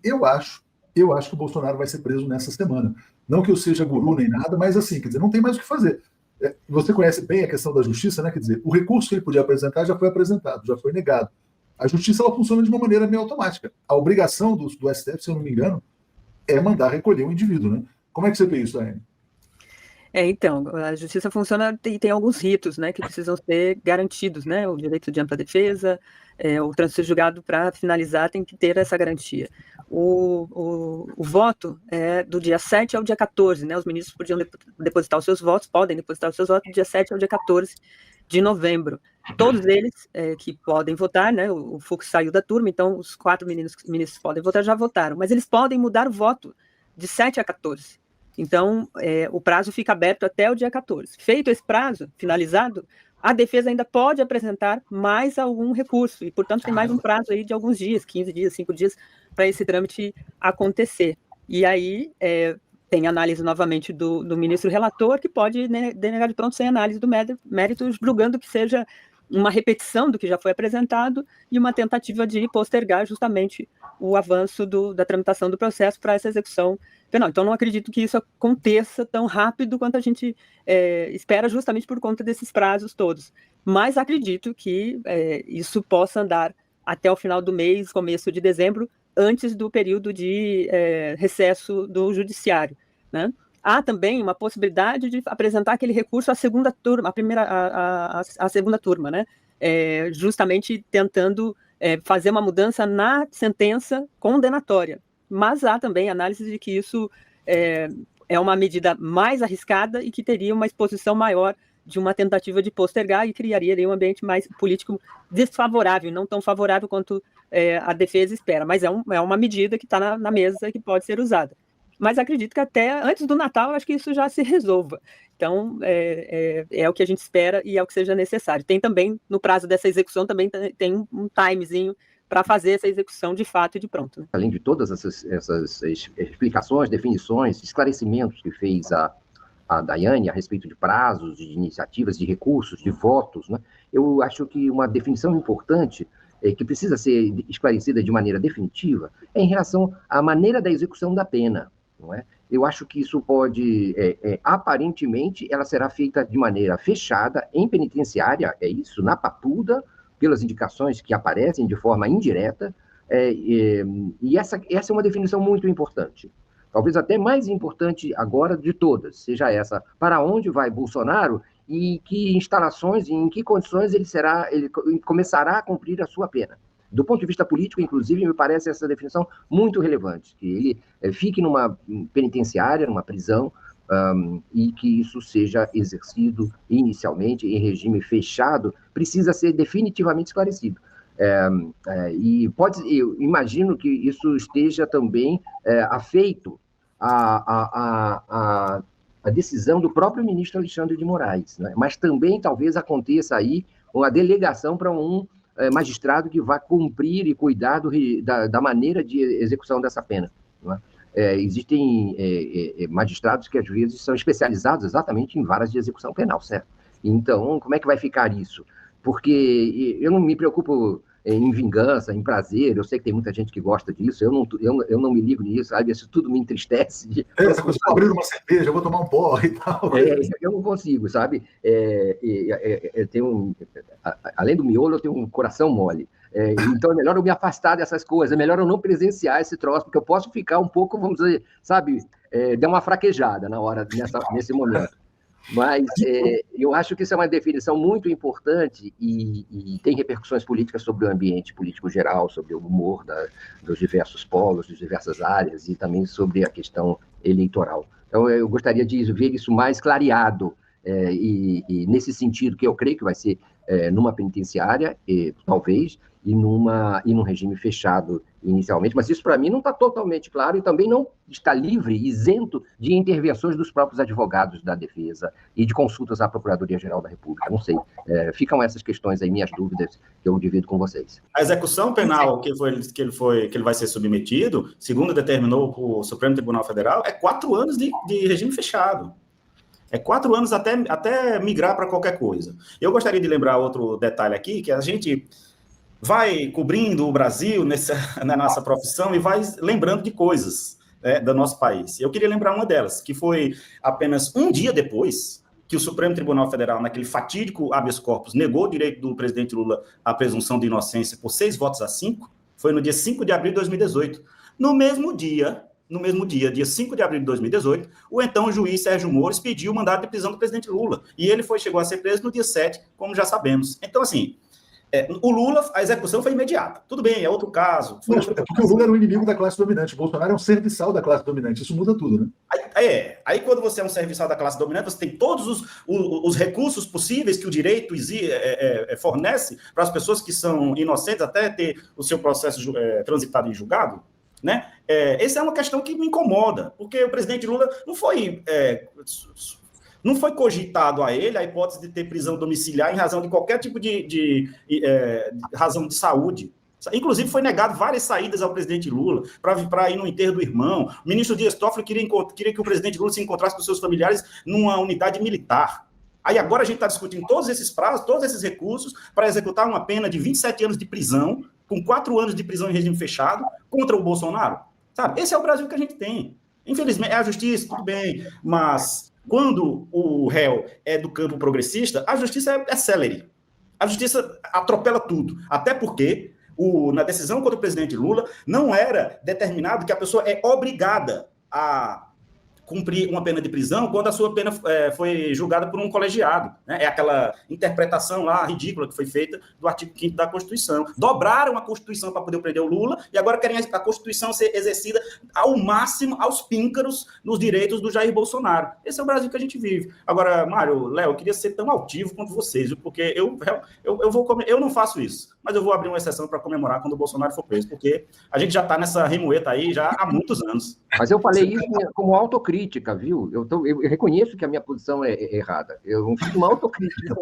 eu acho que o Bolsonaro vai ser preso nessa semana. Não que eu seja guru nem nada, mas assim, quer dizer, não tem mais o que fazer. Você conhece bem a questão da justiça, né? Quer dizer, o recurso que ele podia apresentar já foi apresentado, já foi negado. A justiça ela funciona de uma maneira meio automática. A obrigação do STF, se eu não me engano, é mandar recolher o indivíduo, né? Como é que você vê isso, Daiane? Então, a justiça funciona e tem alguns ritos, né, que precisam ser garantidos, né, o direito de ampla defesa, o trânsito julgado para finalizar tem que ter essa garantia. O voto é do dia 7 ao dia 14, né, os ministros podiam depositar os seus votos, podem depositar os seus votos do dia 7 ao dia 14 de novembro. Todos eles que podem votar, né, o Fux saiu da turma, então os 4 ministros podem votar, já votaram, mas eles podem mudar o voto de 7 a 14. Então, o prazo fica aberto até o dia 14. Feito esse prazo, finalizado, a defesa ainda pode apresentar mais algum recurso, e, portanto, tem mais um prazo aí de alguns dias, 15 dias, 5 dias, para esse trâmite acontecer. E aí, tem análise novamente do ministro relator, que pode denegar de pronto sem análise do mérito, julgando que seja uma repetição do que já foi apresentado e uma tentativa de postergar justamente o avanço da tramitação do processo para essa execução penal. Então, não acredito que isso aconteça tão rápido quanto a gente espera, justamente por conta desses prazos todos. Mas acredito que isso possa andar até o final do mês, começo de dezembro, antes do período de recesso do judiciário, né? Há também uma possibilidade de apresentar aquele recurso à segunda turma, a segunda turma, né? Justamente tentando fazer uma mudança na sentença condenatória. Mas há também análise de que isso é uma medida mais arriscada e que teria uma exposição maior de uma tentativa de postergar e criaria ali um ambiente mais político desfavorável, não tão favorável quanto a defesa espera. Mas é uma medida que está na mesa e que pode ser usada. Mas acredito que até antes do Natal, acho que isso já se resolva. Então, é o que a gente espera e é o que seja necessário. Tem também, no prazo dessa execução, também tem um timezinho para fazer essa execução de fato e de pronto. Né? Além de todas essas explicações, definições, esclarecimentos que fez a Daiane a respeito de prazos, de iniciativas, de recursos, de votos, né? Eu acho que uma definição importante que precisa ser esclarecida de maneira definitiva é em relação à maneira da execução da pena. Não é? Eu acho que isso pode, aparentemente, ela será feita de maneira fechada, em penitenciária, é isso, na papuda, pelas indicações que aparecem de forma indireta, e essa é uma definição muito importante. Talvez até mais importante agora de todas, seja essa, para onde vai Bolsonaro e em que instalações e em que condições ele começará a cumprir a sua pena. Do ponto de vista político, inclusive, me parece essa definição muito relevante, que ele fique numa penitenciária, numa prisão, e que isso seja exercido inicialmente em regime fechado, precisa ser definitivamente esclarecido. Eu imagino que isso esteja também afeito à decisão do próprio ministro Alexandre de Moraes, né? Mas também talvez aconteça aí uma delegação para um magistrado que vai cumprir e cuidar da maneira de execução dessa pena. Não é? Existem magistrados que, às vezes, são especializados exatamente em varas de execução penal, certo? Então, como é que vai ficar isso? Porque eu não me preocupo em vingança, em prazer, eu sei que tem muita gente que gosta disso, eu não me ligo nisso, sabe? Isso tudo me entristece. Essa coisa de abrir uma cerveja, eu vou tomar um porre e tal. Eu não consigo, sabe? Eu tenho além do miolo, eu tenho um coração mole. Então é melhor eu me afastar dessas coisas, é melhor eu não presenciar esse troço, porque eu posso ficar um pouco, vamos dizer, sabe, dar uma fraquejada nesse momento. Mas eu acho que isso é uma definição muito importante e tem repercussões políticas sobre o ambiente político geral, sobre o humor dos diversos polos, das diversas áreas e também sobre a questão eleitoral. Então, eu gostaria de ver isso mais clareado e nesse sentido que eu creio que vai ser numa penitenciária, talvez, e num regime fechado inicialmente, mas isso para mim não está totalmente claro e também não está livre, isento de intervenções dos próprios advogados da defesa e de consultas à Procuradoria-Geral da República, não sei. Ficam essas questões aí, minhas dúvidas, que eu divido com vocês. A execução penal que ele vai ser submetido, segundo determinou o Supremo Tribunal Federal, é 4 anos de regime fechado. É 4 anos até migrar para qualquer coisa. Eu gostaria de lembrar outro detalhe aqui, que a gente vai cobrindo o Brasil na nossa profissão e vai lembrando de coisas, né, do nosso país. Eu queria lembrar uma delas, que foi apenas um dia depois que o Supremo Tribunal Federal, naquele fatídico habeas corpus, negou o direito do presidente Lula à presunção de inocência por 6 votos a 5, foi no dia 5 de abril de 2018. No mesmo dia, dia 5 de abril de 2018, o então juiz Sérgio Moro expediu o mandado de prisão do presidente Lula. E ele chegou a ser preso no dia 7, como já sabemos. Então, assim, o Lula, a execução foi imediata. Tudo bem, é outro caso. É porque o Lula era o inimigo da classe dominante. O Bolsonaro é um serviçal da classe dominante. Isso muda tudo, né? Aí quando você é um serviçal da classe dominante, você tem todos os recursos possíveis que o direito fornece para as pessoas que são inocentes até ter o seu processo transitado em julgado, né? Essa é uma questão que me incomoda, porque o presidente Lula não foi cogitado a ele a hipótese de ter prisão domiciliar em razão de qualquer tipo de razão de saúde. Inclusive, foi negado várias saídas ao presidente Lula para ir no enterro do irmão. O ministro Dias Toffoli queria que o presidente Lula se encontrasse com seus familiares numa unidade militar. Aí agora a gente está discutindo todos esses prazos, todos esses recursos para executar uma pena de 27 anos de prisão, com 4 anos de prisão em regime fechado, contra o Bolsonaro. Sabe? Esse é o Brasil que a gente tem. Infelizmente, é a justiça, tudo bem, mas quando o réu é do campo progressista, a justiça é célere. A justiça atropela tudo. Até porque, na decisão contra o presidente Lula, não era determinado que a pessoa é obrigada a cumprir uma pena de prisão quando a sua pena foi julgada por um colegiado, né? É aquela interpretação lá ridícula que foi feita do artigo 5º da Constituição. Dobraram a Constituição para poder prender o Lula e agora querem a Constituição ser exercida ao máximo, aos píncaros, nos direitos do Jair Bolsonaro. Esse é o Brasil que a gente vive. Agora, Mário, Léo, eu queria ser tão altivo quanto vocês, porque eu não faço isso, mas eu vou abrir uma exceção para comemorar quando o Bolsonaro for preso, porque a gente já está nessa remoeta aí já há muitos anos. Mas eu falei isso como autocrítica, viu? Eu reconheço que a minha posição é errada. Eu não fiz uma autocrítica.